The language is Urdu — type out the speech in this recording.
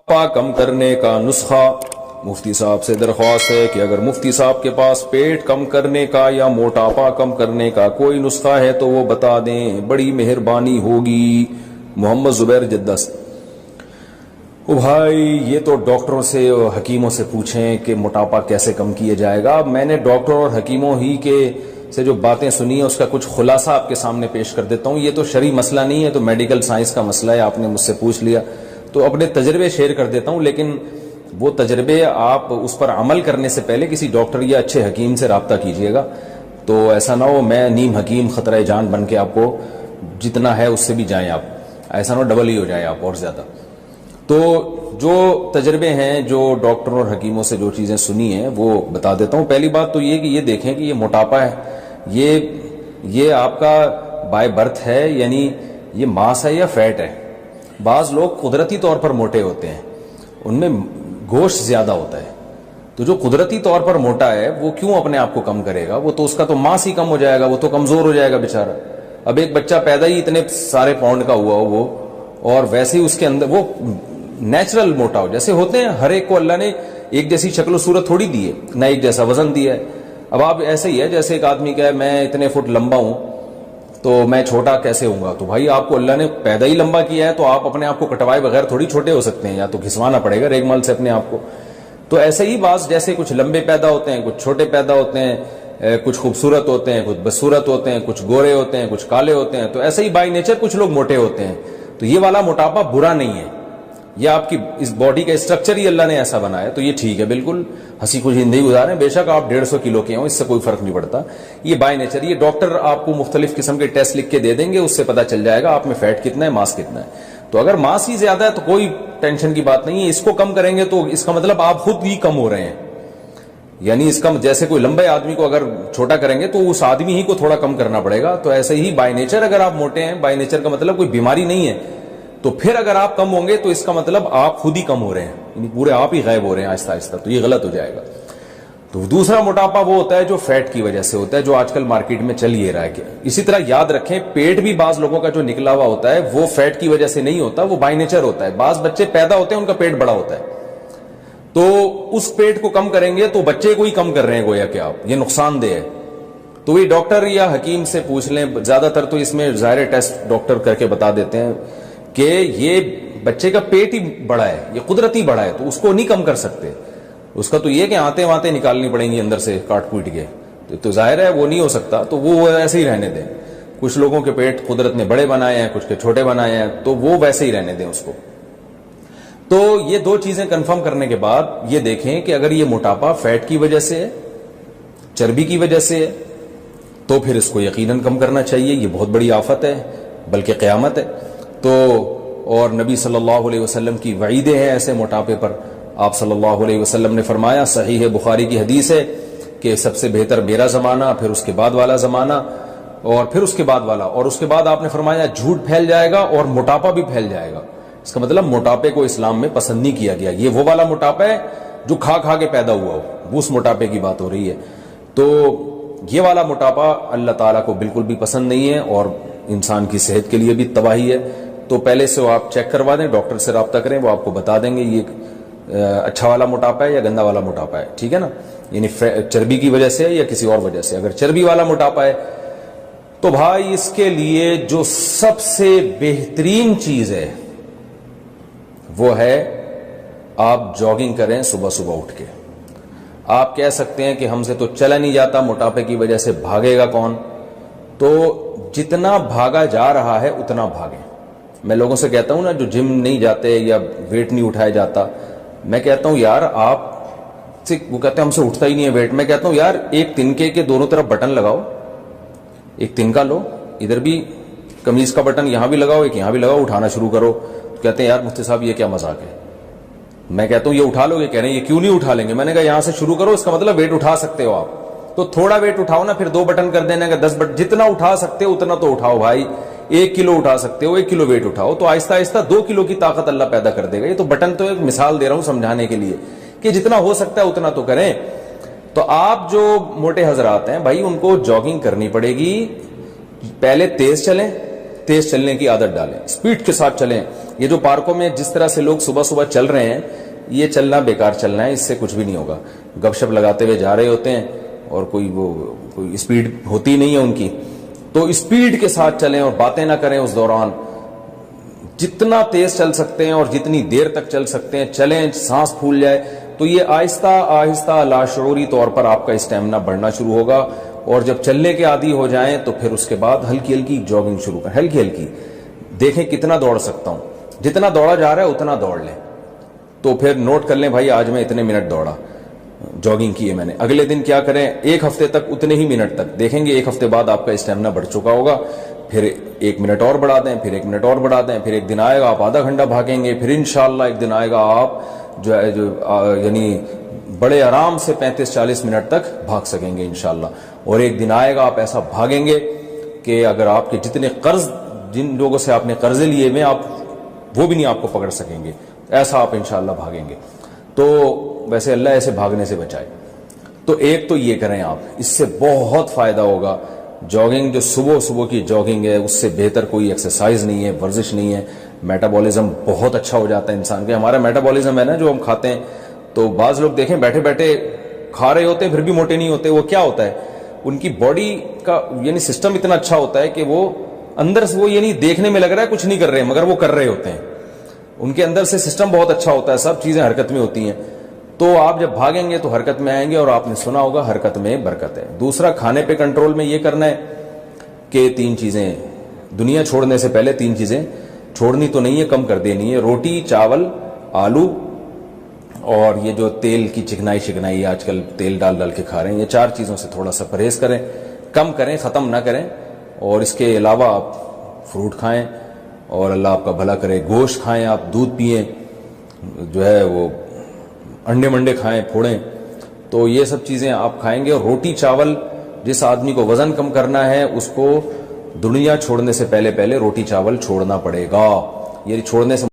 موٹاپا کم کرنے کا نسخہ. مفتی صاحب سے درخواست ہے کہ اگر مفتی صاحب کے پاس پیٹ کم کرنے کا یا موٹاپا کم کرنے کا کوئی نسخہ ہے تو وہ بتا دیں، بڑی مہربانی ہوگی. محمد زبیر جدہ سے. بھائی یہ تو ڈاکٹروں سے اور حکیموں سے پوچھیں کہ موٹاپا کیسے کم کیا جائے گا. میں نے ڈاکٹر اور حکیموں ہی کے سے جو باتیں سنی ہیں اس کا کچھ خلاصہ آپ کے سامنے پیش کر دیتا ہوں. یہ تو شرعی مسئلہ نہیں ہے، تو میڈیکل سائنس کا مسئلہ ہے. آپ نے مجھ سے پوچھ لیا تو اپنے تجربے شیئر کر دیتا ہوں، لیکن وہ تجربے آپ اس پر عمل کرنے سے پہلے کسی ڈاکٹر یا اچھے حکیم سے رابطہ کیجئے گا. تو ایسا نہ ہو میں نیم حکیم خطرہ جان بن کے آپ کو جتنا ہے اس سے بھی جائیں آپ، ایسا نہ ہو ڈبل ہی ہو جائے آپ اور زیادہ. تو جو تجربے ہیں، جو ڈاکٹروں اور حکیموں سے جو چیزیں سنی ہیں وہ بتا دیتا ہوں. پہلی بات تو یہ کہ یہ دیکھیں کہ یہ موٹاپا ہے، یہ آپ کا بائی برتھ ہے، یعنی یہ ماس ہے یا فیٹ ہے. بعض لوگ قدرتی طور پر موٹے ہوتے ہیں، ان میں گوشت زیادہ ہوتا ہے. تو جو قدرتی طور پر موٹا ہے وہ کیوں اپنے آپ کو کم کرے گا؟ وہ تو اس کا تو ماس ہی کم ہو جائے گا، وہ تو کمزور ہو جائے گا بیچارہ. اب ایک بچہ پیدا ہی اتنے سارے پاؤنڈ کا ہوا ہو وہ، اور ویسے ہی اس کے اندر وہ نیچرل موٹا ہو. جیسے ہوتے ہیں ہر ایک کو اللہ نے ایک جیسی شکل و صورت تھوڑی دی ہے، نہ ایک جیسا وزن دیا ہے. اب آپ ایسے ہی ہے جیسے ایک آدمی کہے میں اتنے فٹ لمبا ہوں تو میں چھوٹا کیسے ہوں گا؟ تو بھائی آپ کو اللہ نے پیدا ہی لمبا کیا ہے، تو آپ اپنے آپ کو کٹوائے بغیر تھوڑی چھوٹے ہو سکتے ہیں، یا تو گھسوانا پڑے گا ریگ مال سے اپنے آپ کو. تو ایسے ہی بعض جیسے کچھ لمبے پیدا ہوتے ہیں، کچھ چھوٹے پیدا ہوتے ہیں، کچھ خوبصورت ہوتے ہیں، کچھ بدصورت ہوتے ہیں، کچھ گورے ہوتے ہیں، کچھ کالے ہوتے ہیں. تو ایسے ہی بائی نیچر کچھ لوگ موٹے ہوتے ہیں. تو یہ والا موٹاپا برا نہیں ہے، یہ آپ کی اس باڈی کا اسٹرکچر ہی اللہ نے ایسا بنایا، تو یہ ٹھیک ہے، بالکل ہنسی خوشی زندگی گزاریں. بے شک آپ 150 کلو کے ہوں، اس سے کوئی فرق نہیں پڑتا. یہ بائی نیچر. یہ ڈاکٹر آپ کو مختلف قسم کے ٹیسٹ لکھ کے دے دیں گے، اس سے پتہ چل جائے گا آپ میں فیٹ کتنا ہے، ماس کتنا ہے. تو اگر ماس ہی زیادہ ہے تو کوئی ٹینشن کی بات نہیں ہے. اس کو کم کریں گے تو اس کا مطلب آپ خود ہی کم ہو رہے ہیں. یعنی اس کا جیسے کوئی لمبے آدمی کو اگر چھوٹا کریں گے تو اس آدمی ہی کو تھوڑا کم کرنا پڑے گا. تو ایسے ہی بائی نیچر اگر آپ موٹے ہیں، بائی نیچر کا مطلب کوئی بیماری نہیں ہے، تو پھر اگر آپ کم ہوں گے تو اس کا مطلب آپ خود ہی کم ہو رہے ہیں، یعنی پورے آپ ہی غائب ہو رہے ہیں آہستہ آہستہ. تو یہ غلط ہو جائے گا. تو دوسرا موٹاپا وہ ہوتا ہے جو فیٹ کی وجہ سے ہوتا ہے، جو آج کل مارکیٹ میں چل یہ رہا ہے. اسی طرح یاد رکھیں پیٹ بھی بعض لوگوں کا جو نکلا ہوا ہوتا ہے وہ فیٹ کی وجہ سے نہیں ہوتا، وہ بائی نیچر ہوتا ہے. بعض بچے پیدا ہوتے ہیں ان کا پیٹ بڑا ہوتا ہے، تو اس پیٹ کو کم کریں گے تو بچے کو ہی کم کر رہے ہیں گویا کہ آپ، یہ نقصان دہ ہے. تو یہ ڈاکٹر یا حکیم سے پوچھ لیں. زیادہ تر تو اس میں ظاہر ٹیسٹ ڈاکٹر کر کے بتا دیتے ہیں کہ یہ بچے کا پیٹ ہی بڑا ہے، یہ قدرتی بڑا ہے، تو اس کو نہیں کم کر سکتے. اس کا تو یہ کہ آتے واتے نکالنی پڑیں گی اندر سے کاٹ کوٹ کے، تو ظاہر ہے وہ نہیں ہو سکتا. تو وہ ایسے ہی رہنے دیں. کچھ لوگوں کے پیٹ قدرت نے بڑے بنائے ہیں، کچھ کے چھوٹے بنائے ہیں، تو وہ ویسے ہی رہنے دیں اس کو. تو یہ دو چیزیں کنفرم کرنے کے بعد یہ دیکھیں کہ اگر یہ موٹاپا فیٹ کی وجہ سے ہے، چربی کی وجہ سے ہے، تو پھر اس کو یقیناً کم کرنا چاہیے. یہ بہت بڑی آفت ہے، بلکہ قیامت ہے. تو اور نبی صلی اللہ علیہ وسلم کی وعیدیں ہیں ایسے موٹاپے پر. آپ صلی اللہ علیہ وسلم نے فرمایا، صحیح بخاری کی حدیث ہے کہ سب سے بہتر میرا زمانہ، پھر اس کے بعد والا زمانہ، اور پھر اس کے بعد والا، اور اس کے بعد آپ نے فرمایا جھوٹ پھیل جائے گا اور موٹاپا بھی پھیل جائے گا. اس کا مطلب موٹاپے کو اسلام میں پسند نہیں کیا گیا. یہ وہ والا موٹاپا ہے جو کھا کھا کے پیدا ہوا ہو، وہ اس موٹاپے کی بات ہو رہی ہے. تو یہ والا موٹاپا اللہ تعالیٰ کو بالکل بھی پسند نہیں ہے، اور انسان کی صحت کے لیے بھی تباہی ہے. تو پہلے سے وہ آپ چیک کروا دیں، ڈاکٹر سے رابطہ کریں، وہ آپ کو بتا دیں گے یہ اچھا والا موٹاپا ہے یا گندا والا موٹاپا ہے. ٹھیک ہے نا؟ یعنی چربی کی وجہ سے یا کسی اور وجہ سے. اگر چربی والا موٹاپا ہے تو بھائی اس کے لیے جو سب سے بہترین چیز ہے وہ ہے آپ جاگنگ کریں صبح صبح اٹھ کے. آپ کہہ سکتے ہیں کہ ہم سے تو چلا نہیں جاتا موٹاپے کی وجہ سے، بھاگے گا کون؟ تو جتنا بھاگا جا رہا ہے اتنا بھاگیں. میں لوگوں سے کہتا ہوں نا جو جم نہیں جاتے یا ویٹ نہیں اٹھایا جاتا، میں کہتا ہوں یار آپ سے، وہ کہتے ہیں ہم سے اٹھتا ہی نہیں ہے ویٹ. میں کہتا ہوں یار ایک تنکے کے دونوں طرف بٹن لگاؤ، ایک تنکا لو، ادھر بھی قمیض کا بٹن یہاں بھی لگاؤ، ایک یہاں بھی لگاؤ، اٹھانا شروع کرو. کہتے ہیں یار مفتی صاحب یہ کیا مذاق ہے؟ میں کہتا ہوں یہ اٹھا لو گے؟ کہہ رہے ہیں یہ کیوں نہیں اٹھا لیں گے. میں نے کہا یہاں سے شروع کرو، اس کا مطلب ویٹ اٹھا سکتے ہو آپ، تو تھوڑا ویٹ اٹھاؤ نا، پھر 2 بٹن کر دینا کہ 10 بٹن، جتنا اٹھا سکتے ہو اتنا تو اٹھاؤ بھائی. 1 کلو اٹھا سکتے ہو، 1 کلو ویٹ اٹھاؤ، تو آہستہ آہستہ 2 کلو کی طاقت اللہ پیدا کر دے گا. یہ تو بٹن تو ایک مثال دے رہا ہوں سمجھانے کے لیے کہ جتنا ہو سکتا ہے اتنا تو کریں. تو آپ جو موٹے حضرات ہیں بھائی ان کو جاگنگ کرنی پڑے گی. پہلے تیز چلیں، تیز چلنے کی عادت ڈالیں، اسپیڈ کے ساتھ چلیں. یہ جو پارکوں میں جس طرح سے لوگ صبح صبح چل رہے ہیں، یہ چلنا بیکار چلنا ہے، اس سے کچھ بھی نہیں ہوگا. گپ شپ لگاتے ہوئے جا رہے ہوتے ہیں اور کوئی اسپیڈ ہوتی نہیں ہے ان کی، تو اسپیڈ کے ساتھ چلیں اور باتیں نہ کریں اس دوران. جتنا تیز چل سکتے ہیں اور جتنی دیر تک چل سکتے ہیں چلیں، سانس پھول جائے تو یہ آہستہ آہستہ لاشعوری طور پر آپ کا اسٹیمنا بڑھنا شروع ہوگا. اور جب چلنے کے عادی ہو جائیں تو پھر اس کے بعد ہلکی ہلکی جاگنگ شروع کریں، ہلکی ہلکی. دیکھیں کتنا دوڑ سکتا ہوں، جتنا دوڑا جا رہا ہے اتنا دوڑ لیں. تو پھر نوٹ کر لیں بھائی آج میں اتنے منٹ دوڑا، جاگنگ کی ہے میں نے. اگلے دن کیا کریں، ایک ہفتے تک اتنے ہی منٹ تک. دیکھیں گے ایک ہفتے بعد آپ کا اسٹیمنا بڑھ چکا ہوگا. پھر 1 منٹ اور بڑھا دیں، پھر 1 منٹ اور بڑھا دیں. پھر ایک دن آئے گا آپ آدھا گھنٹہ بھاگیں گے. پھر انشاءاللہ ایک دن آئے گا آپ یعنی بڑے آرام سے 35-40 منٹ تک بھاگ سکیں گے انشاءاللہ. اور ایک دن آئے گا آپ ایسا بھاگیں گے کہ اگر آپ کے جتنے قرض، جن لوگوں سے آپ نے قرضے لیے ہوئے آپ وہ بھی نہیں آپ کو پکڑ سکیں گے، ایسا آپ انشاءاللہ بھاگیں گے. تو ویسے اللہ ایسے بھاگنے سے بچائے. تو ایک تو یہ کریں آپ، اس سے بہت فائدہ ہوگا. جاگنگ جو صبح کی جاگنگ ہے اس سے بہتر کوئی ایکسرسائز نہیں ہے، ورزش نہیں ہے. میٹابولزم بہت اچھا ہو جاتا ہے انسان کے. ہمارا میٹابولزم ہے نا جو ہم کھاتے ہیں، تو بعض لوگ دیکھیں بیٹھے بیٹھے کھا رہے ہوتے ہیں پھر بھی موٹے نہیں ہوتے. وہ کیا ہوتا ہے، ان کی باڈی کا یعنی سسٹم اتنا اچھا ہوتا ہے کہ وہ اندر سے وہ یعنی دیکھنے میں لگ رہا ہے کچھ نہیں کر رہے ہیں مگر وہ کر رہے ہوتے ہیں. ان کے اندر سے سسٹم بہت اچھا ہوتا ہے، سب چیزیں حرکت میں ہوتی ہیں. تو آپ جب بھاگیں گے تو حرکت میں آئیں گے، اور آپ نے سنا ہوگا حرکت میں برکت ہے. دوسرا، کھانے پہ کنٹرول میں یہ کرنا ہے کہ 3 چیزیں دنیا چھوڑنے سے پہلے 3 چیزیں چھوڑنی تو نہیں ہے، کم کر دینی ہے. روٹی، چاول، آلو، اور یہ جو تیل کی چکنائی آج کل تیل ڈال کے کھا رہے ہیں، یہ 4 چیزوں سے تھوڑا سا پرہیز کریں، کم کریں، ختم نہ کریں. اور اس کے علاوہ آپ فروٹ کھائیں اور اللہ آپ کا بھلا کرے. گوشت کھائیں، آپ دودھ پئیں، جو ہے وہ انڈے منڈے کھائیں، پھوڑیں. تو یہ سب چیزیں آپ کھائیں گے. اور روٹی چاول، جس آدمی کو وزن کم کرنا ہے اس کو دنیا چھوڑنے سے پہلے روٹی چاول چھوڑنا پڑے گا. یہ چھوڑنے سے